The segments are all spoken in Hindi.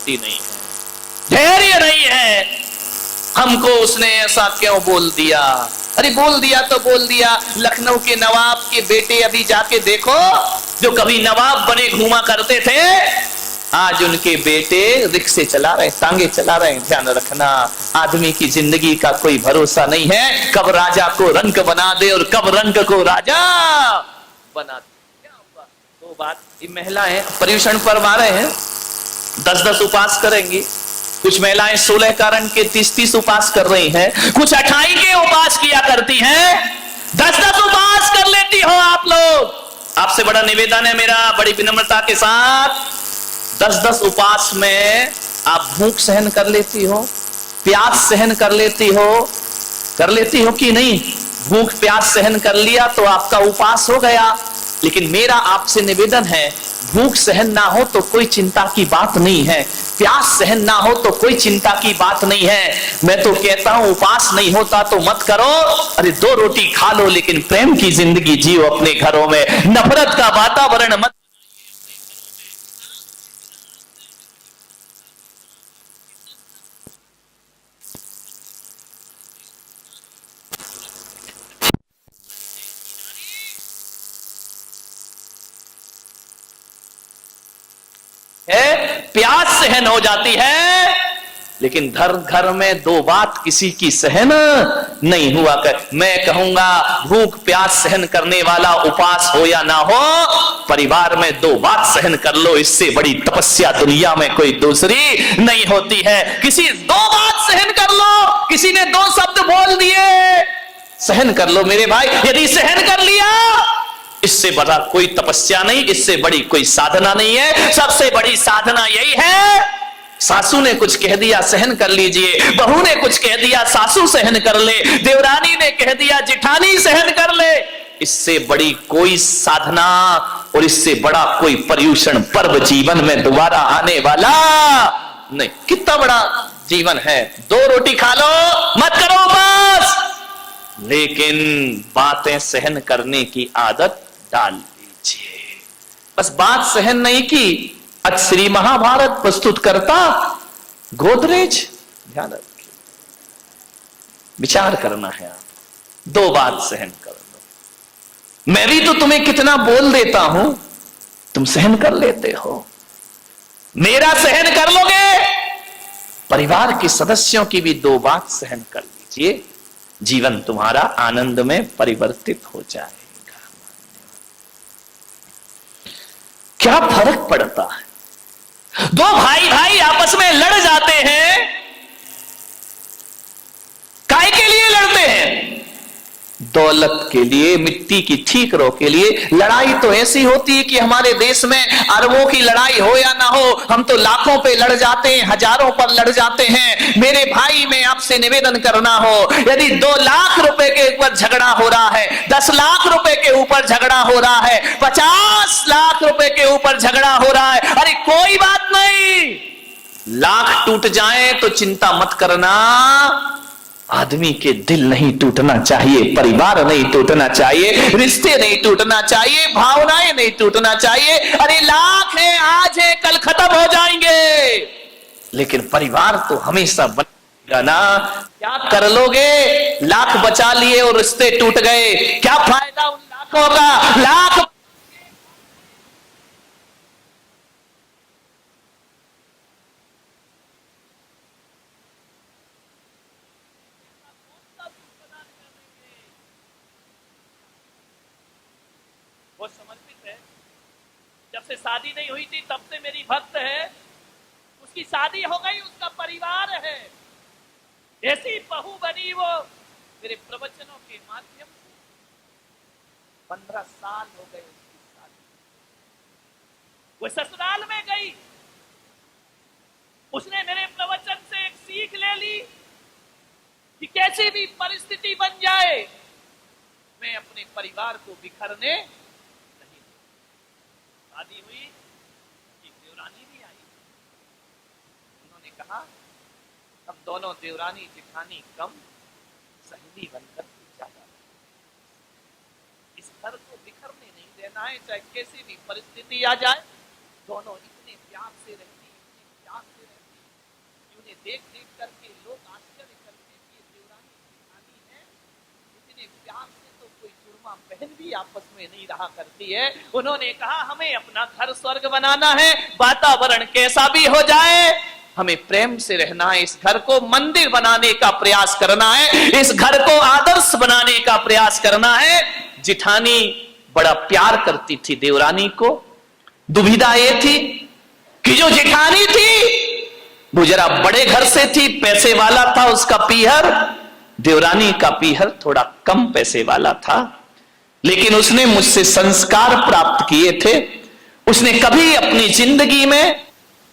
शक्ति नहीं है, धैर्य नहीं है। हमको उसने ऐसा क्यों बोल दिया? अरे बोल दिया तो बोल दिया। लखनऊ के नवाब के बेटे अभी जाके देखो, जो कभी नवाब बने घूमा करते थे, आज उनके बेटे रिक्शे चला रहे, टांगे चला रहे। ध्यान रखना, आदमी की जिंदगी का कोई भरोसा नहीं है, कब राजा को रंक बना दे और कब रंक को राजा बना दे। क्या हुआ? दो बात, ये महिलाएं पर्यूषण पर्व आ रहे हैं, 10-10 उपवास करेंगी। कुछ महिलाएं 16 कारण के 30-30 उपवास कर रही हैं, कुछ 28 के उपवास किया करती हैं, 10-10 उपवास कर लेती हो आप लोग। आपसे बड़ा निवेदन है मेरा, बड़ी विनम्रता के साथ, 10-10 उपवास में आप भूख सहन कर लेती हो, प्यास सहन कर लेती हो कि नहीं? भूख प्यास सहन कर लिया तो आपका उपवास हो गया। लेकिन मेरा आपसे निवेदन है, भूख सहन ना हो तो कोई चिंता की बात नहीं है, प्यास सहन ना हो तो कोई चिंता की बात नहीं है। मैं तो कहता हूं उपवास नहीं होता तो मत करो, अरे 2 रोटी खा लो, लेकिन प्रेम की जिंदगी जियो अपने घरों में, नफरत का वातावरण मत। है प्यास सहन हो जाती है, लेकिन घर में 2 बात किसी की सहन नहीं हुआ कर। मैं कहूंगा भूख प्यास सहन करने वाला उपवास हो या ना हो, परिवार में 2 बात सहन कर लो, इससे बड़ी तपस्या दुनिया में कोई दूसरी नहीं होती है। किसी 2 बात सहन कर लो, किसी ने 2 शब्द बोल दिए, सहन कर लो मेरे भाई। यदि सहन कर लिया, इससे बड़ा कोई तपस्या नहीं, इससे बड़ी कोई साधना नहीं है। सबसे बड़ी साधना यही है, सासू ने कुछ कह दिया सहन कर लीजिए, बहू ने कुछ कह दिया सासू सहन कर ले, देवरानी ने कह दिया जिठानी सहन कर ले। इससे बड़ी कोई साधना और इससे बड़ा कोई पर्यूषण पर्व जीवन में दोबारा आने वाला नहीं। कितना बड़ा जीवन है, 2 रोटी खा लो, मत करो बस, लेकिन बातें सहन करने की आदत डाल लीजिए। बस बात सहन नहीं की, आज श्री महाभारत प्रस्तुत करता गोदरेज, ध्यान रखिए, विचार करना है आप। 2 बात सहन कर लो, मैं भी तो तुम्हें कितना बोल देता हूं, तुम सहन कर लेते हो। मेरा सहन कर लोगे, परिवार के सदस्यों की भी 2 बात सहन कर लीजिए, जीवन तुम्हारा आनंद में परिवर्तित हो जाएगा। क्या फर्क पड़ता है? 2 भाई आपस में लड़ जाते हैं, काय के लिए लड़ते हैं? दौलत के लिए, मिट्टी की ठीकरों के लिए। लड़ाई तो ऐसी होती है कि हमारे देश में अरबों की लड़ाई हो या ना हो, हम तो लाखों पे लड़ जाते हैं, हजारों पर लड़ जाते हैं। मेरे भाई, मैं आपसे निवेदन करना हो, यदि 2 लाख रुपए के ऊपर झगड़ा हो रहा है, 10 लाख रुपए के ऊपर झगड़ा हो रहा है, 50 लाख रुपए के ऊपर झगड़ा हो रहा है, अरे कोई बात नहीं, लाख टूट जाए तो चिंता मत करना, आदमी के दिल नहीं टूटना चाहिए, परिवार नहीं टूटना चाहिए, रिश्ते नहीं टूटना चाहिए, भावनाएं नहीं टूटना चाहिए। अरे लाख है, आज है, कल खत्म हो जाएंगे, लेकिन परिवार तो हमेशा बनेगा ना। क्या कर लोगे? लाख बचा लिए और रिश्ते टूट गए, क्या फायदा उन लाखों का? लाख वो समर्पित है, जब से शादी नहीं हुई थी तब से मेरी भक्त है, उसकी शादी हो गई, उसका परिवार है, ऐसी बहू बनी वो मेरे प्रवचनों के माध्यम से। 15 साल हो गए उसकी शादी, वो ससुराल में गई, उसने मेरे प्रवचन से एक सीख ले ली कि कैसी भी परिस्थिति बन जाए, मैं अपने परिवार को बिखरने नहीं। शादी हुई, एक देवरानी भी आई, उन्होंने कहा हम दोनों देवरानी जेठानी कम सहेली बनकर ज्यादा, इस घर को बिखरने नहीं देना है, चाहे कैसी भी परिस्थिति आ जाए, दोनों इतने प्यार से रहती, इतने प्यार से रहती। देख देख करके लोग आश्चर्य करते कि ये देवरानी जेठानी है, इतने प्यार से तो कोई जुड़वा बहन भी आपस में नहीं रहा करती है। उन्होंने कहा हमें अपना घर स्वर्ग बनाना है, वातावरण कैसा भी हो जाए हमें प्रेम से रहना है, इस घर को मंदिर बनाने का प्रयास करना है, इस घर को आदर्श बनाने का प्रयास करना है। जिठानी बड़ा प्यार करती थी देवरानी को। दुविधा ये थी कि जो जेठानी थी वो जरा बड़े घर से थी, पैसे वाला था उसका पीहर, देवरानी का पीहर थोड़ा कम पैसे वाला था, लेकिन उसने मुझसे संस्कार प्राप्त किए थे। उसने कभी अपनी जिंदगी में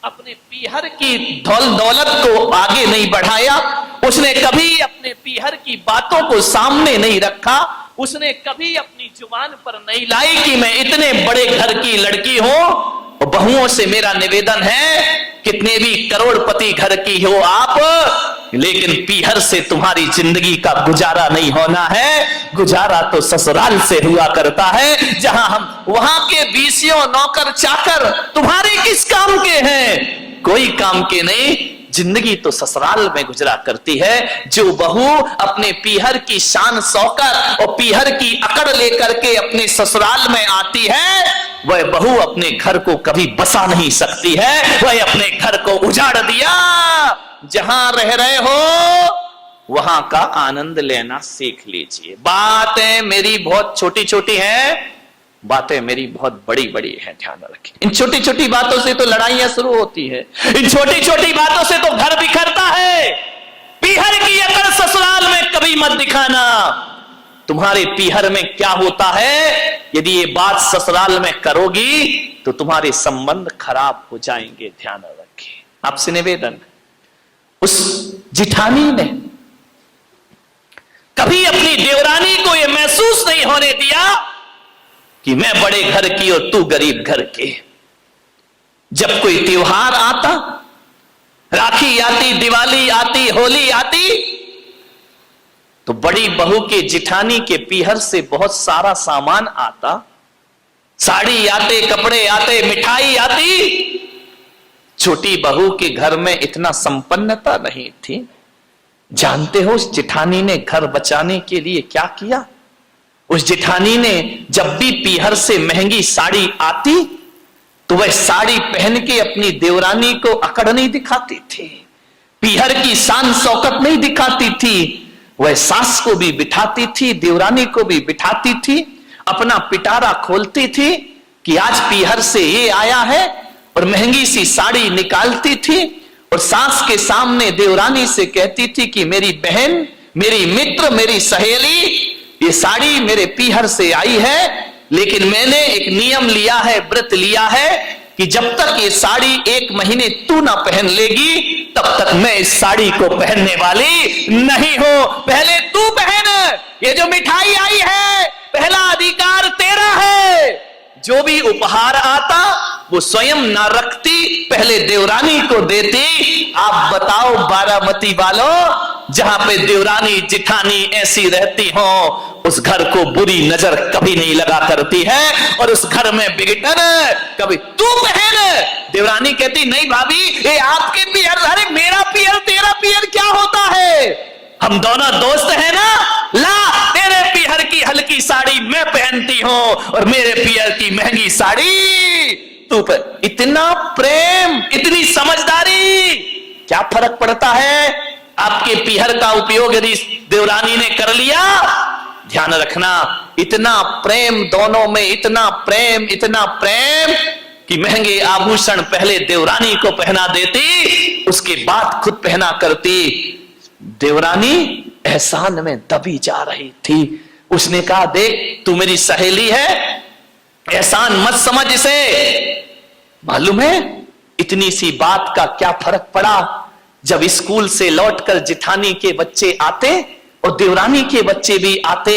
अपने पीहर की दौलत को आगे नहीं बढ़ाया, उसने कभी अपने पीहर की बातों को सामने नहीं रखा, उसने कभी अपनी जुबान पर नहीं लाई कि मैं इतने बड़े घर की लड़की हूं। बहुओं से मेरा निवेदन है, कितने भी करोड़पति घर की हो आप, लेकिन पीहर से तुम्हारी जिंदगी का गुजारा नहीं होना है। गुजारा तो ससुराल से हुआ करता है, जहां हम वहां के बीसियों नौकर चाकर तुम्हारे किस काम के हैं, कोई काम के नहीं। जिंदगी तो ससुराल में गुजरा करती है। जो बहू अपने पीहर की शान शौकत और पीहर की अकड़ लेकर के अपने ससुराल में आती है, वह बहू अपने घर को कभी बसा नहीं सकती है, वह अपने घर को उजाड़ दिया। जहां रह रहे हो वहां का आनंद लेना सीख लीजिए। बातें मेरी बहुत छोटी छोटी हैं, बातें मेरी बहुत बड़ी बड़ी हैं, ध्यान रखें। इन छोटी छोटी बातों से तो लड़ाइयां शुरू होती है, इन छोटी छोटी बातों से तो घर बिखरता है। पीहर की अकड़ ससुराल में कभी मत दिखाना। तुम्हारे पीहर में क्या होता है, यदि ये बात ससुराल में करोगी तो तुम्हारे संबंध खराब हो जाएंगे, ध्यान रखें। आपसे निवेदन, उस जिठानी ने कभी अपनी देवरानी को यह महसूस नहीं होने दिया कि मैं बड़े घर की और तू गरीब घर के। जब कोई त्योहार आता, राखी आती, दिवाली आती, होली आती, तो बड़ी बहू के जिठानी के पीहर से बहुत सारा सामान आता, साड़ी आते, कपड़े आते, मिठाई आती। छोटी बहू के घर में इतना संपन्नता नहीं थी। जानते हो उस जिठानी ने घर बचाने के लिए क्या किया? उस जिठानी ने जब भी पीहर से महंगी साड़ी आती तो वह साड़ी पहन के अपनी देवरानी को अकड़ नहीं दिखाती थी, पीहर की शान शौकत नहीं दिखाती थी। वह सास को भी बिठाती थी, देवरानी को भी बिठाती थी, अपना पिटारा खोलती थी कि आज पीहर से ये आया है, और महंगी सी साड़ी निकालती थी और सास के सामने देवरानी से कहती थी कि मेरी बहन, मेरी मित्र, मेरी सहेली, ये साड़ी मेरे पीहर से आई है, लेकिन मैंने एक नियम लिया है, व्रत लिया है कि जब तक ये साड़ी 1 महीने तू ना पहन लेगी तब तक मैं इस साड़ी को पहनने वाली नहीं हूं। पहले तू पहन, ये जो मिठाई आई है पहला अधिकार तेरा है। जो भी उपहार आता वो स्वयं ना रखती, पहले देवरानी को देती। आप बताओ बारामती वालों, जहां पे देवरानी जिठानी ऐसी रहती हो, उस घर को बुरी नजर कभी नहीं लगा करती है, और उस घर में बिगड़न कभी तू पहन। देवरानी कहती नहीं भाभी, ये आपके पीहर, अरे मेरा पीहर तेरा पीहर क्या होता है, हम दोनों दोस्त हैं ना। ला, तेरे पीहर की हल्की साड़ी मैं पहनती हूं और मेरे पीहर की महंगी साड़ी तू पर। इतना प्रेम, इतनी समझदारी, क्या फर्क पड़ता है? आपके पीहर का उपयोग यदि देवरानी ने कर लिया, ध्यान रखना, इतना प्रेम दोनों में, इतना प्रेम, इतना प्रेम कि महंगे आभूषण पहले देवरानी को पहना देती, उसके बाद खुद पहना करती। देवरानी एहसान में दबी जा रही थी। उसने कहा देख, तू मेरी सहेली है, एहसान मत समझ इसे। मालूम है इतनी सी बात का क्या फर्क पड़ा? जब स्कूल से लौटकर जिठानी के बच्चे आते और देवरानी के बच्चे भी आते,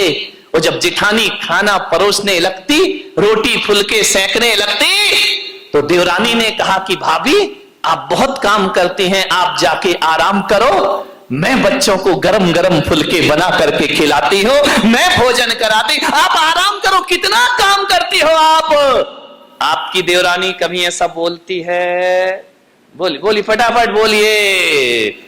और जब जिठानी खाना परोसने लगती, रोटी फुलके सेकने लगती, तो देवरानी ने कहा कि भाभी आप बहुत काम करती हैं, आप जाके आराम करो, मैं बच्चों को गरम गरम फुलके बना करके खिलाती हूं, मैं भोजन कराती, आप आराम करो, कितना काम करती हो आप। आपकी देवरानी कभी ऐसा बोलती है? बोली फटाफट बोलिए।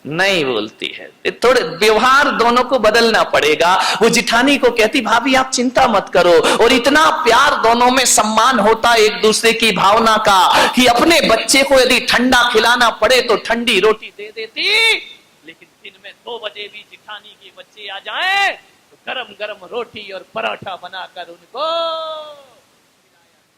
नहीं बोलती है। थोड़े व्यवहार दोनों को बदलना पड़ेगा। वो जिठानी को कहती भाभी आप चिंता मत करो, और इतना प्यार दोनों में, सम्मान होता एक दूसरे की भावना का, कि अपने बच्चे को यदि ठंडा खिलाना पड़े तो ठंडी रोटी दे देती, लेकिन दिन में 2 बजे भी जिठानी के बच्चे आ जाएं तो गरम गरम रोटी और पराठा बनाकर उनको